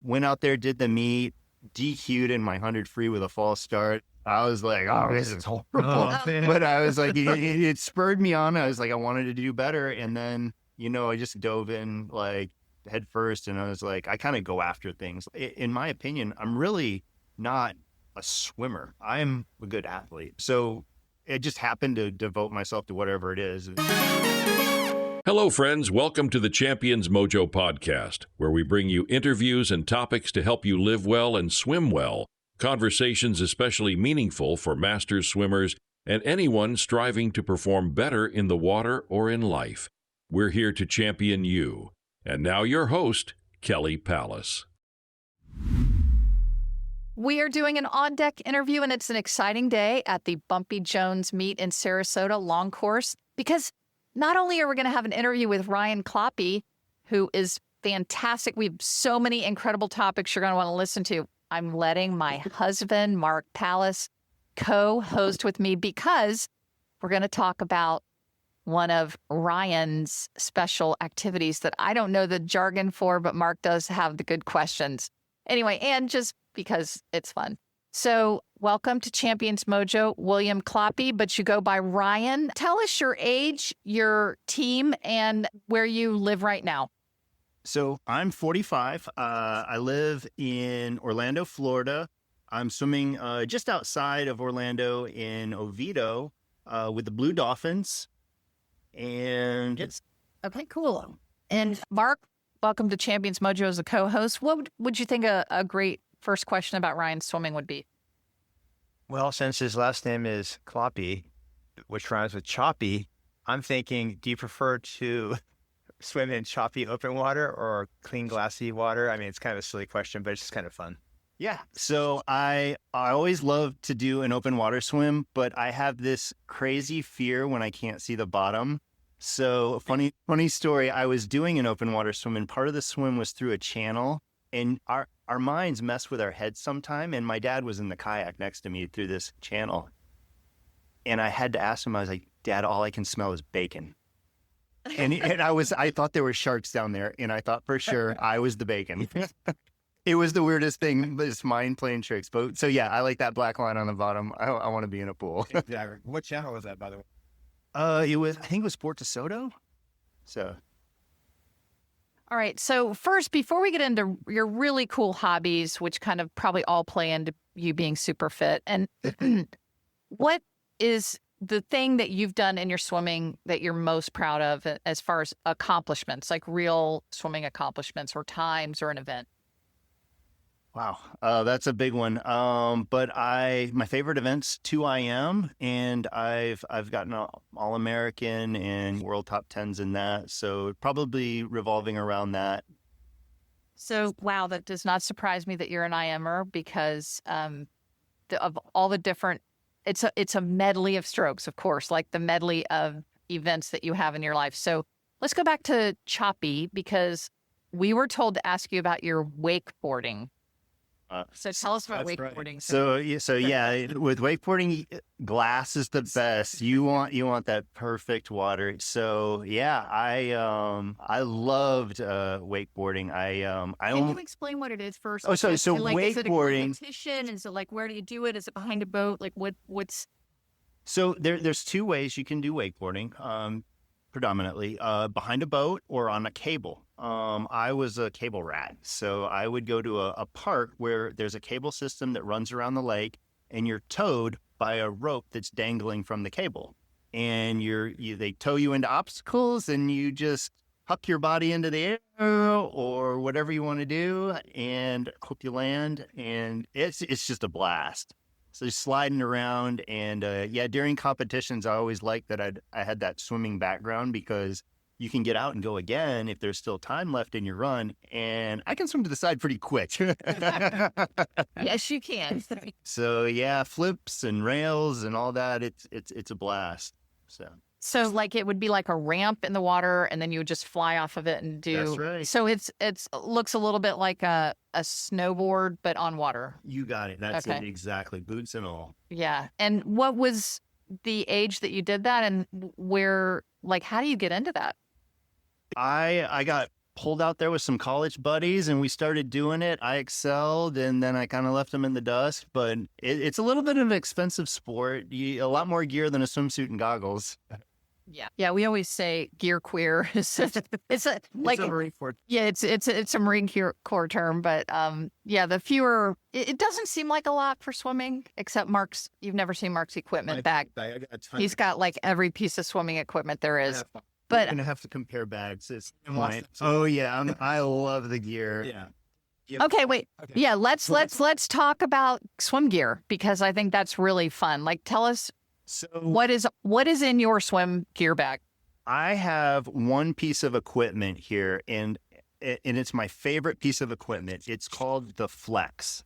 went out there, did the meet, DQ'd in my 100 free with a false start. I was like, oh, this is horrible. But I was like, it spurred me on. I was like, I wanted to do better. And then, I just dove in like head first. And I was like, I kind of go after things. In my opinion, I'm really not a swimmer. I'm a good athlete. So it just happened to devote myself to whatever it is. Hello, friends. Welcome to the Champions Mojo podcast, where we bring you interviews and topics to help you live well and swim well. Conversations especially meaningful for masters swimmers and anyone striving to perform better in the water or in life. We're here to champion you. And now your host, Kelly Pallas. We are doing an on-deck interview, and it's an exciting day at the Bumpy Jones meet in Sarasota long course, because not only are we going to have an interview with Ryan Kloppe, who is fantastic. We have so many incredible topics you're going to want to listen to. I'm letting my husband, Mark Pallas, co-host with me because we're going to talk about one of Ryan's special activities that I don't know the jargon for, but Mark does have the good questions. Anyway, and just because it's fun. So welcome to Champions Mojo, William Kloppe, but you go by Ryan. Tell us your age, your team, and where you live right now. So I'm 45. I live in Orlando, Florida. I'm swimming just outside of Orlando in Oviedo with the Blue Dolphins. And it's okay, cool. And Mark, welcome to Champions Mojo as a co-host. What would you think a great first question about Ryan's swimming would be? Well, since his last name is Kloppe, which rhymes with choppy, I'm thinking, do you prefer to swim in choppy open water or clean glassy water? I mean, it's kind of a silly question, but it's just kind of fun. Yeah. So I always love to do an open water swim, but I have this crazy fear when I can't see the bottom. So funny story. I was doing an open water swim, and part of the swim was through a channel, and our minds mess with our heads sometime. And my dad was in the kayak next to me through this channel. And I had to ask him, I was like, Dad, all I can smell is bacon. And I thought there were sharks down there, and I thought for sure I was the bacon. It was the weirdest thing, this mind playing tricks. But so yeah, I like that black line on the bottom. I want to be in a pool. Exactly. What channel was that, by the way? I think it was Sport de Soto. So. All right. So first, before we get into your really cool hobbies, which kind of probably all play into you being super fit, and what is the thing that you've done in your swimming that you're most proud of as far as accomplishments, like real swimming accomplishments or times or an event? Wow. That's a big one. But my favorite event's 2IM, and I've gotten All-American and world top 10s in that. So probably revolving around that. So, wow, that does not surprise me that you're an IMer because of all the different, it's a medley of strokes, of course, like the medley of events that you have in your life. So let's go back to choppy, because we were told to ask you about your wakeboarding. So tell us about wakeboarding. Right. So yeah, with wakeboarding, glass is the best. You want that perfect water. So yeah, I loved wakeboarding. Can you explain what it is first? Oh, so wakeboarding. Is it a competition? Is it like, where do you do it? Is it behind a boat? Like what's? So there's two ways you can do wakeboarding. Predominantly behind a boat or on a cable. I was a cable rat, so I would go to a park where there's a cable system that runs around the lake, and you're towed by a rope that's dangling from the cable, and they tow you into obstacles, and you just huck your body into the air or whatever you want to do, and hope you land, and it's just a blast. So sliding around, and during competitions, I always liked that I had that swimming background, because you can get out and go again if there's still time left in your run, and I can swim to the side pretty quick. Yes, you can. So yeah, flips and rails and all that. It's a blast. So like it would be like a ramp in the water, and then you would just fly off of it and do. That's right. So it looks a little bit like a snowboard, but on water. You got it. That's okay. It exactly. Boots and all. Yeah. And what was the age that you did that, and where? Like, how do you get into that? I got pulled out there with some college buddies and we started doing it. I excelled, and then I kind of left them in the dust. But it's a little bit of an expensive sport. A lot more gear than a swimsuit and goggles. Yeah. We always say gear queer. It's a Marine Corps. Yeah, it's a Marine Corps term, but the fewer. It doesn't seem like a lot for swimming, except Mark's. You've never seen Mark's equipment bag. He's got like every piece of swimming equipment there is. But I'm gonna have to compare bags. Oh yeah, I love the gear. Yeah. Okay, wait. Okay. Yeah, let's talk about swim gear, because I think that's really fun. Like, tell us. So what is in your swim gear bag? I have one piece of equipment here, and it's my favorite piece of equipment. It's called the Flex,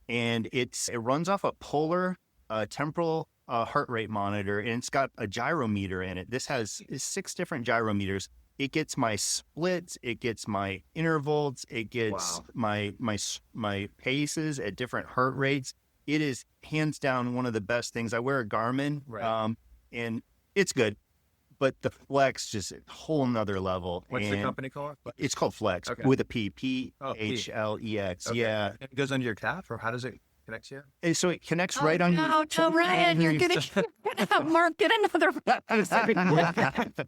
and it runs off a polar temporal heart rate monitor, and it's got a gyrometer in it. This has 6 different gyrometers. It gets my splits, it gets my intervals, it gets my paces at different heart rates. It is hands down one of the best things. I wear a Garmin, and it's good, but the Flex just a whole nother level. What's the company called? It's called Flex with a P, Phlex. Okay. Yeah. And it goes under your calf, or how does it connect to you? And so it connects right on your. No, Ryan, you're gonna Mark, get another.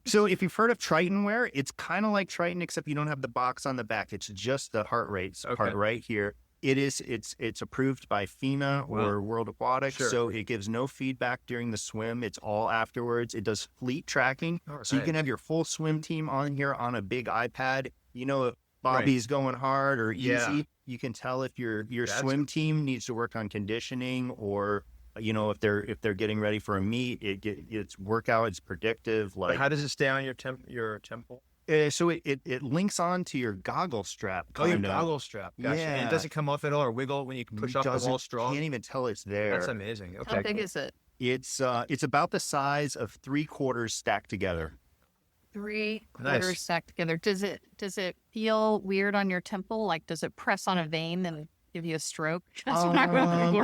So if you've heard of Triton wear, it's kind of like Triton, except you don't have the box on the back. It's just the heart rate part right here. It's approved by FEMA or World Aquatics, so it gives no feedback during the swim. It's all afterwards. It does fleet tracking, so you can have your full swim team on here on a big iPad. You know, if Bobby's going hard or easy, you can tell if your swim team needs to work on conditioning, or if they're getting ready for a meet. It's workout. It's predictive. But how does it stay on your temple? So it links on to your goggle strap. Your goggle strap. Gotcha. Yeah. And it doesn't come off at all or wiggle when you push off the wall strong? You can't even tell it's there. That's amazing. Okay. How big is it? It's about the size of 3/4 stacked together. 3/4 stacked together. Does it feel weird on your temple? Like, does it press on a vein and give you a stroke?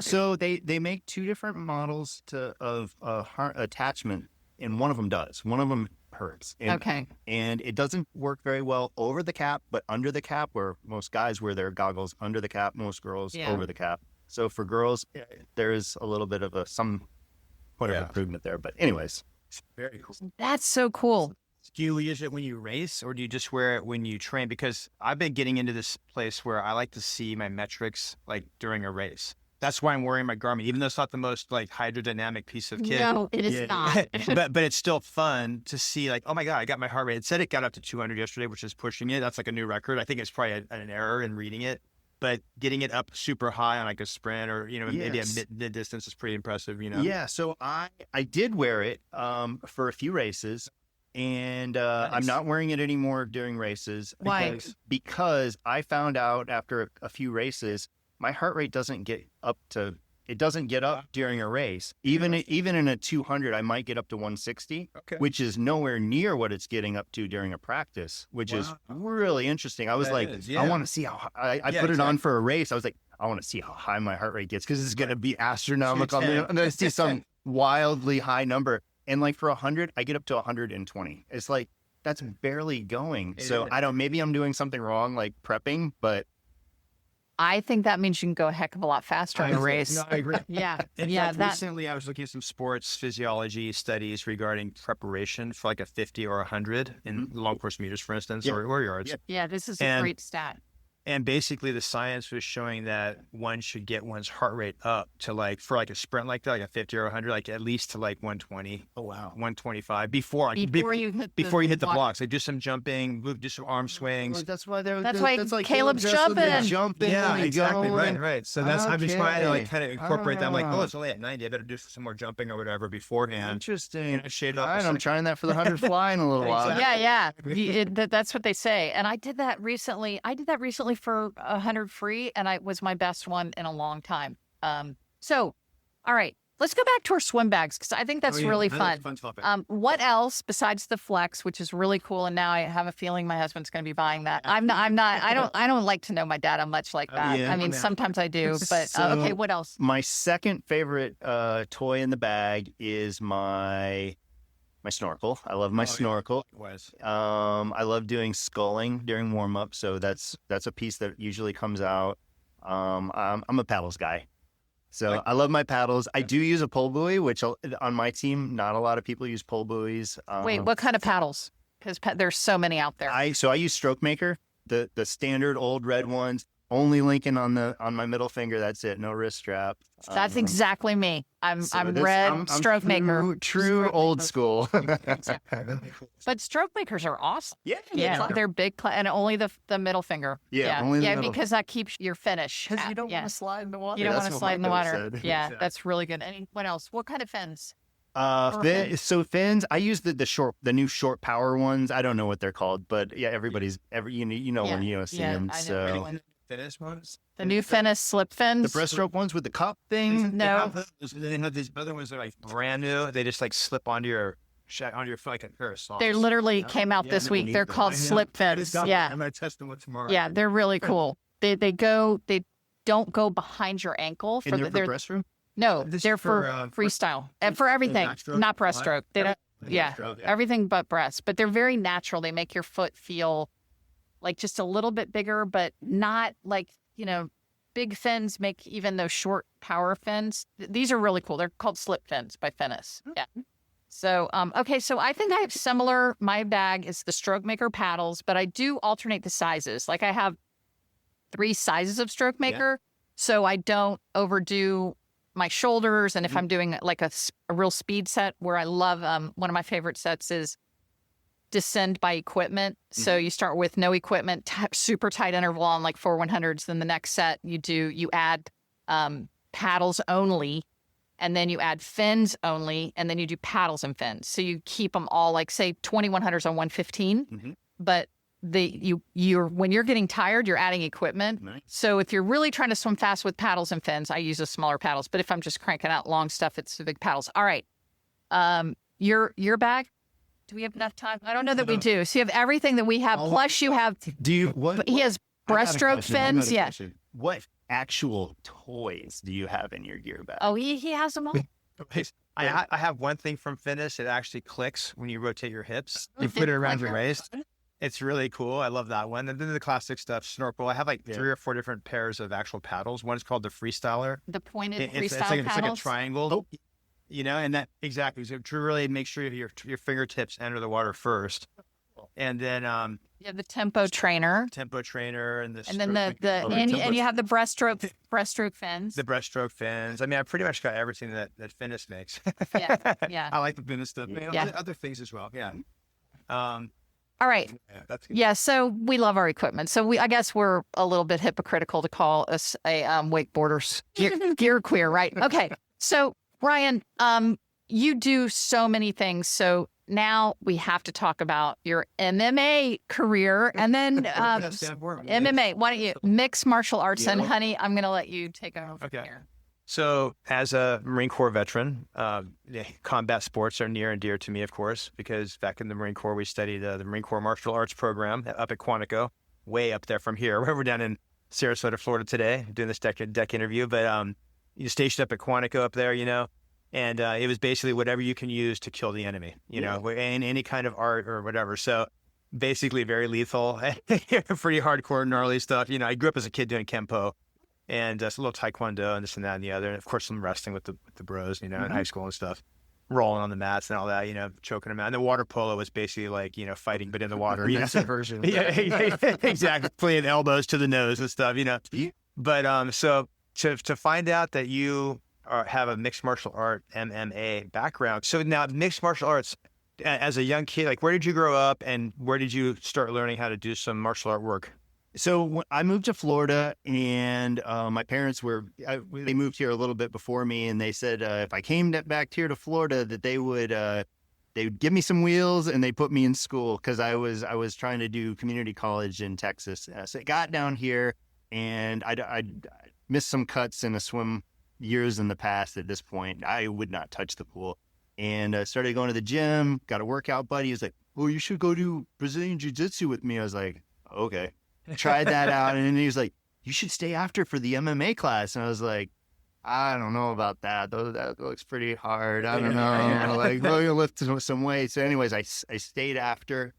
So they make 2 different models of heart attachment, and one of them does. One of them hurts. And it doesn't work very well over the cap, but under the cap, where most guys wear their goggles under the cap, most girls over the cap. So for girls, there is a little bit of improvement there. But anyways, very cool. That's so cool. Do you use it when you race, or do you just wear it when you train? Because I've been getting into this place where I like to see my metrics like during a race. That's why I'm wearing my Garmin, even though it's not the most like hydrodynamic piece of kit. No, it is not. but it's still fun to see, like, oh my God, I got my heart rate. It said it got up to 200 yesterday, which is pushing it. That's like a new record. I think it's probably an error in reading it, but getting it up super high on like a sprint or maybe a mid distance is pretty impressive. Yeah. So I did wear it for a few races. And I'm not wearing it anymore during races. Why? Because I found out after a few races, my heart rate doesn't get up during a race. Even in a 200, I might get up to 160, which is nowhere near what it's getting up to during a practice, which is really interesting. I was I want to see how I put it on for a race. I was like, I want to see how high my heart rate gets, because it's going to be astronomical. I'm going to see some wildly high number. And like for 100, I get up to 120. It's like, that's barely going. So I don't, maybe I'm doing something wrong, like prepping, but I think that means you can go a heck of a lot faster in a race. No, I agree. Recently I was looking at some sports physiology studies regarding preparation for like a 50 or 100 in long course meters, for instance, or yards. Yeah, this is a great stat. And basically the science was showing that one should get one's heart rate up to like, for like a sprint like that, like a 50 or 100, like at least to like 120. Oh, wow. 125 before you hit the blocks. Like do some jumping, do some arm swings. Well, that's why Caleb's jumping. Yeah, exactly. Right. So that's, I'm just trying to like kind of incorporate that. I'm like, it's only at 90. I better do some more jumping or whatever beforehand. Interesting. Shade up. All right, I'm trying that for the 100 fly in a little while. Yeah. That's what they say. And I did that recently. For 100 free, and it was my best one in a long time. So, all right, let's go back to our swim bags, because I think that's really fun. Fun topic. What else besides the Flex, which is really cool, and now I have a feeling my husband's going to be buying that. I don't like to know my dad much like that. I mean, sometimes I do, but okay, what else? My second favorite toy in the bag is my my snorkel. I love my snorkel. Was I love doing sculling during warm up, so that's a piece that usually comes out. I'm a paddles guy, so I love my paddles. I do use a pole buoy, which on my team, not a lot of people use pole buoys. Wait, what kind of paddles? Because there's so many out there. I use Stroke Maker, the standard old red ones. Only linking on my middle finger. That's it. No wrist strap. That's exactly me. I'm red stroke maker. True old school. But stroke makers are awesome. Yeah. They're big and only the middle finger. Only the middle. Because that keeps your finish. Because you don't want to slide in the water. You don't Yeah, want to that's slide what in the my water. coach said. Yeah, that's really good. What else? What kind of fins? So fins, I use the new short power ones. I don't know what they're called, but yeah, you know when you see them. I know So Finnish ones. the new Finnish slip fins. the breaststroke ones with the cup thing. No. They have these other ones that are like brand new. They just like slip onto your foot like a pair of socks. They literally came out this week. They're called slip fins. Yeah. I'm gonna test them tomorrow. Yeah, they're really cool. They don't go behind your ankle And they're for breaststroke. No, This they're is for for, freestyle and for everything, backstroke, not breaststroke. They don't. Yeah, Breaststroke, everything but breast. But they're very natural. They make your foot feel like just a little bit bigger, but not like big fins make even those short power fins. These are really cool. They're called slip fins by Finnis. Yeah. So okay, so I think I have similar. My bag is the Stroke Maker paddles, but I do alternate the sizes. Like I have 3 sizes of Stroke Maker, so I don't overdo my shoulders. And if I'm doing like a real speed set, where I love one of my favorite sets is descend by equipment. So you start with no equipment, super tight interval on like 4/100s. Then the next set you add paddles only, and then you add fins only, and then you do paddles and fins. So you keep them all like say 2100s on 115, but when you're getting tired, you're adding equipment. Nice. So if you're really trying to swim fast with paddles and fins, I use the smaller paddles. But if I'm just cranking out long stuff, it's the big paddles. All right. Your bag. Do we have enough time? I don't know that we do. So you have everything that we have. Plus you have. Do you what? He has breaststroke fins. Yeah. What actual toys do you have in your gear bag? Oh, he has them all. I have one thing from Finnish. It actually clicks when you rotate your hips. You put it around your waist. It's really cool. I love that one. And then the classic stuff, snorkel. I have like 3 or 4 different pairs of actual paddles. One is called the Freestyler. The pointed It's freestyle like paddles. a triangle. And that exactly. So to really make sure your fingertips enter the water first, and then You have the tempo trainer, tempo trainer, and then and you have the breaststroke fins. the breaststroke fins. I mean, I pretty much got everything that Finnish makes. Yeah. I like the Finnish stuff. Yeah. Other things as well. Yeah. All right. Yeah, that's good. Yeah, so we love our equipment. So I guess we're a little bit hypocritical to call us a wakeboarders gear queer, right? Okay. So Ryan, you do so many things. So now we have to talk about your MMA career, and then MMA. Why don't you mixed martial arts? And honey, I'm going to let you take over from here. So as a Marine Corps veteran, combat sports are near and dear to me, of course, because back in the Marine Corps, we studied the Marine Corps martial arts program up at Quantico, way up there from here. We're down in Sarasota, Florida today, doing this deck interview, but you stationed up at Quantico up there, and it was basically whatever you can use to kill the enemy, in any kind of art or whatever. So basically very lethal, pretty hardcore, gnarly stuff. I grew up as a kid doing Kempo. And a little taekwondo and this and that and the other. And of course, some wrestling with the bros, in high school and stuff. Rolling on the mats and all that, choking them out. And the water polo was basically like, fighting, but in the water. Version. Yeah, exactly. Playing elbows to the nose and stuff, But so to find out that you have a mixed martial art MMA background. So now mixed martial arts, as a young kid, like where did you grow up and where did you start learning how to do some martial art work? So I moved to Florida, and my parents they moved here a little bit before me, and they said if I came back here to Florida, that they would give me some wheels and they put me in school because I was trying to do community college in Texas. So I got down here, and I missed some cuts in a swim years in the past. At this point, I would not touch the pool, and I started going to the gym. Got a workout buddy. He was like, "Oh, you should go do Brazilian Jiu-Jitsu with me." I was like, "Okay." Tried that out, and then he was like, "You should stay after for the MMA class." And I was like, I don't know about that. That looks pretty hard. I don't know. Like, well, you lift some weights. So anyways, I stayed after.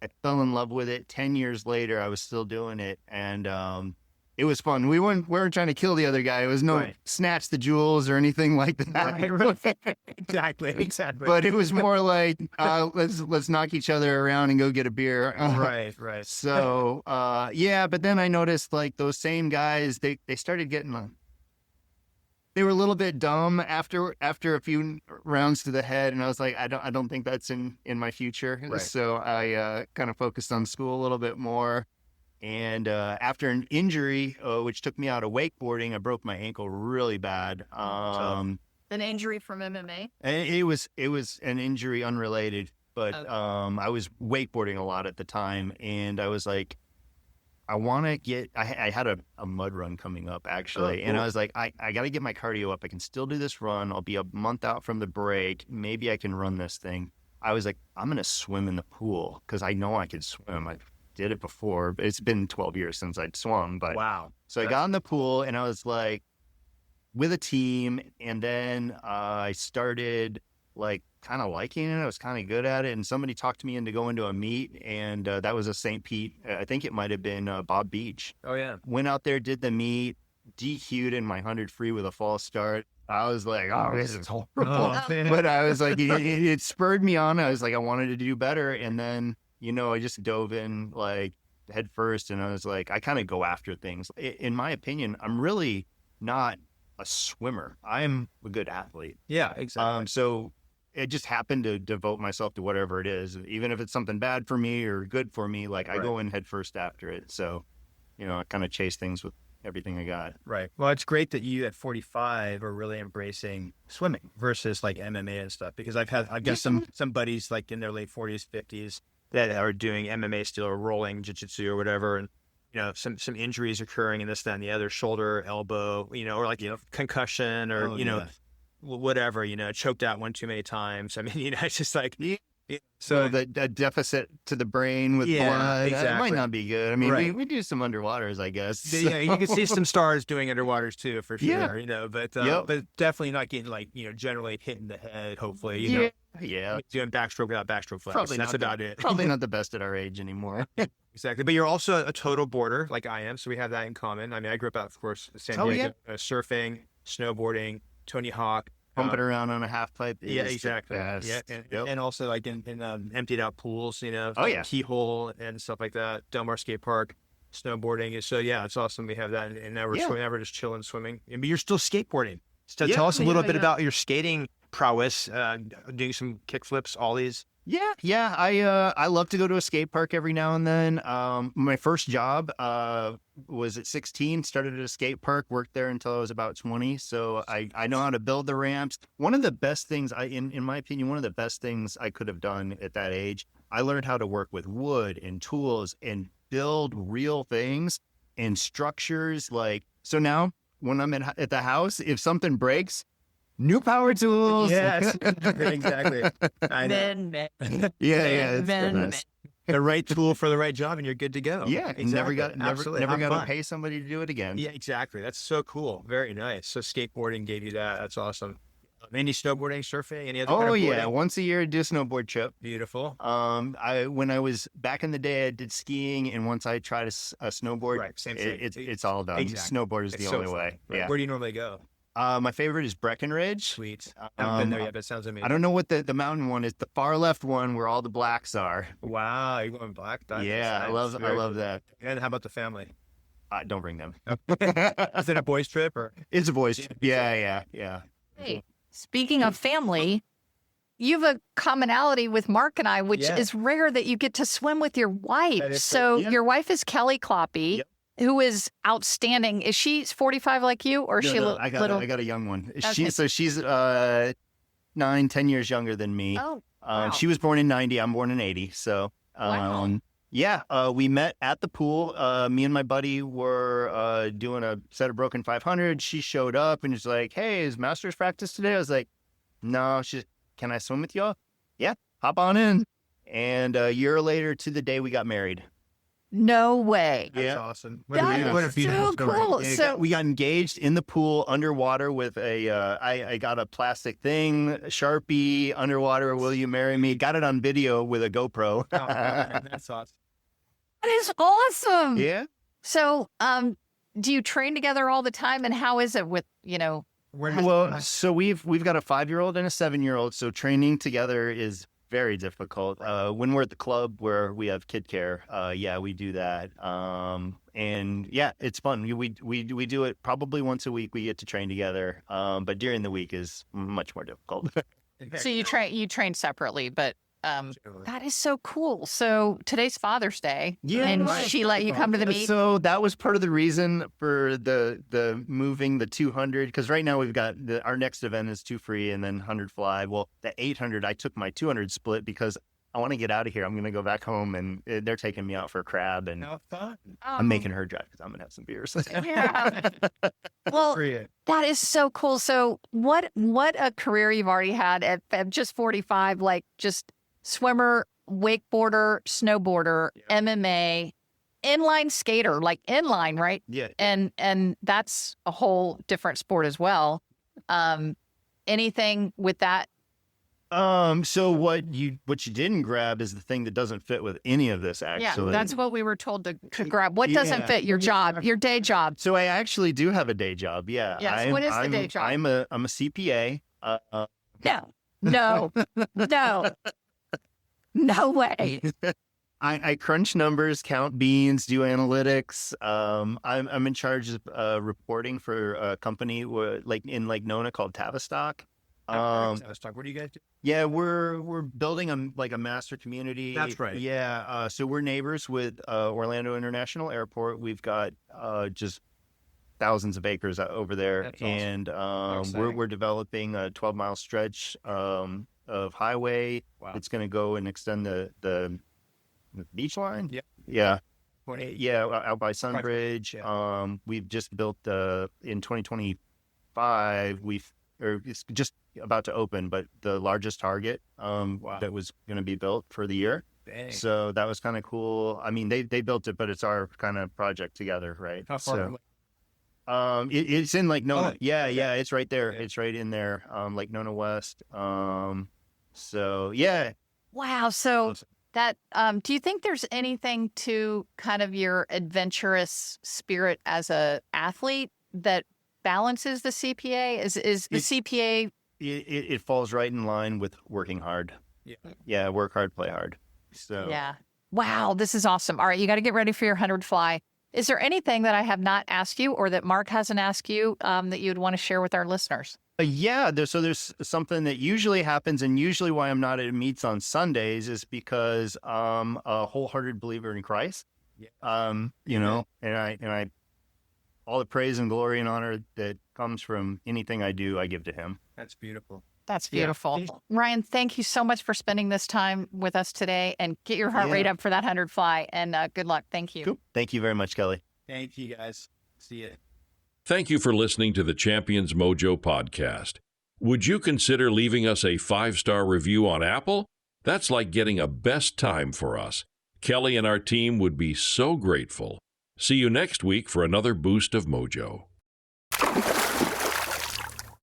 I fell in love with it. 10 years later, I was still doing it. And it was fun. We weren't trying to kill the other guy. It was no snatch the jewels or anything like that. Exactly. But it was more like, let's knock each other around and go get a beer. Right. So, but then I noticed like those same guys, they started getting they were a little bit dumb after a few rounds to the head, and I was like, I don't think that's in my future. Right. So I kind of focused on school a little bit more. And after an injury, which took me out of wakeboarding, I broke my ankle really bad. An injury from MMA? And it was an injury unrelated, but I was wakeboarding a lot at the time, and I was like, I want to get. I had a mud run coming up actually, and I was like, I got to get my cardio up. I can still do this run. I'll be a month out from the break. Maybe I can run this thing. I was like, I'm gonna swim in the pool because I know I can swim. I did it before, but it's been 12 years since I'd swum. But wow. So I got in the pool, and I was like, with a team, and then I started like kind of liking it. I was kind of good at it, and somebody talked me into going to a meet, and that was a St. Pete. I think it might have been Bob Beach. Oh yeah. Went out there, did the meet, DQ'd in my 100 free with a false start. I was like, oh, this is horrible. But I was like, it spurred me on. I was like, I wanted to do better, and then I just dove in like head first, and I was like, I kind of go after things. In my opinion, I'm really not a swimmer. I'm a good athlete. Yeah, exactly. So it just happened to devote myself to whatever it is, even if it's something bad for me or good for me. Like I go in head first after it. So, I kind of chase things with everything I got. Right. Well, it's great that you at 45 are really embracing swimming versus like MMA and stuff, because I've got some buddies like in their late 40s, 50s that are doing MMA still, or rolling jiu-jitsu or whatever, and some injuries occurring in this, that, and the other, shoulder, elbow, or like concussion or whatever, choked out one too many times. I mean, it's just like so the deficit to the brain with blood, exactly. It might not be good. I mean, we do some underwaters, I guess. Yeah, you can see some stars doing underwaters too, for sure. But definitely not getting like generally hitting the head. Hopefully, doing backstroke without backstroke flaps. Probably that's about it. Probably not the best at our age anymore. Exactly, but you're also a total boarder like I am, so we have that in common. I mean, I grew up out, of course, San Diego, surfing, snowboarding, Tony Hawk. Pumping around on a half pipe. Yeah, exactly. Yeah, and also like in emptied out pools, keyhole and stuff like that. Del Mar Skate Park, snowboarding. So yeah, it's awesome. We have that, and now we're just chilling, swimming. But you're still skateboarding. So tell us a little bit about your skating prowess, doing some kick flips, ollies. Yeah. I love to go to a skate park every now and then. My first job was at 16, started at a skate park, worked there until I was about 20. So I know how to build the ramps. One of the best things, in my opinion, one of the best things I could have done at that age, I learned how to work with wood and tools and build real things and structures. So now when I'm at the house, if something breaks, new power tools. Yes, exactly. I know. The right tool for the right job, and you're good to go. Yeah, exactly. Never got to pay somebody to do it again. Yeah, exactly. That's so cool. Very nice. So skateboarding gave you that. That's awesome. Any snowboarding, surfing, any other? Oh yeah, once a year I do a snowboard trip. Beautiful. When I was back in the day, I did skiing, and once I tried a snowboard, right, same thing. It's all done. Exactly. Snowboard is the only way. Right. Yeah. Where do you normally go? My favorite is Breckenridge. Sweet. I haven't been there yet, but it sounds amazing. I don't know what the mountain one is. The far left one where all the blacks are. Wow, you're going black? Yeah, I love that. And how about the family? Don't bring them. Is it a boys trip or? It's a boys trip. Yeah. Hey, speaking of family, you have a commonality with Mark and I, which is rare that you get to swim with your wife. So your wife is Kelly Kloppe. Yep. Who is outstanding. Is she 45 like you, or is she little? I got a young one. Okay. She's 9-10 years younger than me. Oh, wow. She was born in 90. I'm born in 80. So, we met at the pool. Me and my buddy were doing a set of broken 500. She showed up and was like, "Hey, is Masters practice today?" I was like, "No." She's, "Can I swim with y'all?" "Yeah, hop on in." And a year later to the day we got married. No way. That's Yeah. awesome. That is so cool. Yeah, So we got engaged in the pool underwater with I got a plastic thing, Sharpie, underwater, will you marry me? Got it on video with a GoPro. That's awesome. that is awesome. Yeah. So, do you train together all the time? And how is it with, Well, so we've got a 5-year-old and a 7-year-old. So training together is very difficult. When we're at the club where we have kid care, yeah, we do that. And yeah, it's fun. We do it probably once a week. We get to train together. But during the week is much more difficult. so you train separately, but that is so cool. So today's Father's Day. Yeah, And right. she let you come to the meet. So that was part of the reason for the moving the 200, because right now we've got our next event is 2 free and then 100 fly. Well, the 800, I took my 200 split because I want to get out of here. I'm going to go back home, and they're taking me out for a crab, and I'm making her drive because I'm going to have some beers. Yeah. Well, that is so cool. So what a career you've already had at just 45, like just swimmer, wakeboarder, snowboarder, MMA, inline skater, like inline, right? Yeah. And that's a whole different sport as well. Anything with that? So what you didn't grab is the thing that doesn't fit with any of this, actually. Yeah, that's what we were told to grab. What doesn't fit? Your job, your day job. So I actually do have a day job. Yeah. Yes. What is the day job? I'm a CPA. No. No way. I crunch numbers, count beans, do analytics. I'm in charge of reporting for a company in Lake Nona called Tavistock. What do you guys do? Yeah, we're building a master community. That's right. Yeah, so we're neighbors with Orlando International Airport. We've got just thousands of acres over there. That's awesome. And we're developing a 12-mile stretch of highway. Wow. It's going to go and extend the beach line. Yep. Yeah. 28. Yeah, out by Sunbridge. Yeah. We've just built in 2025. It's just about to open, but the largest target that was going to be built for the year. Dang. So that was kind of cool. I mean, they built it, but it's our kind of project together, right? How far? It's in Lake Nona. Oh, yeah, okay. yeah, it's right there. Yeah. It's right in there, Lake Nona West. So yeah. Wow. So Awesome. that do you think there's anything to kind of your adventurous spirit as a athlete that balances the CPA? Is the CPA? It falls right in line with working hard. Yeah. Yeah, work hard, play hard. So Yeah. Wow, this is awesome. All right, you got to get ready for your 100 fly. Is there anything that I have not asked you or that Mark hasn't asked you that you'd want to share with our listeners? Yeah, there's something that usually happens, and usually why I'm not at meets on Sundays is because I'm a wholehearted believer in Christ. Yeah. And I all the praise and glory and honor that comes from anything I do, I give to Him. That's beautiful. That's Yeah. beautiful. Ryan, thank you so much for spending this time with us today, and get your heart rate up for that 100 fly, and good luck. Thank you. Cool. Thank you very much, Kelly. Thank you, guys. See ya. Thank you for listening to the Champions Mojo podcast. Would you consider leaving us a 5-star review on Apple? That's like getting a best time for us. Kelly and our team would be so grateful. See you next week for another boost of mojo.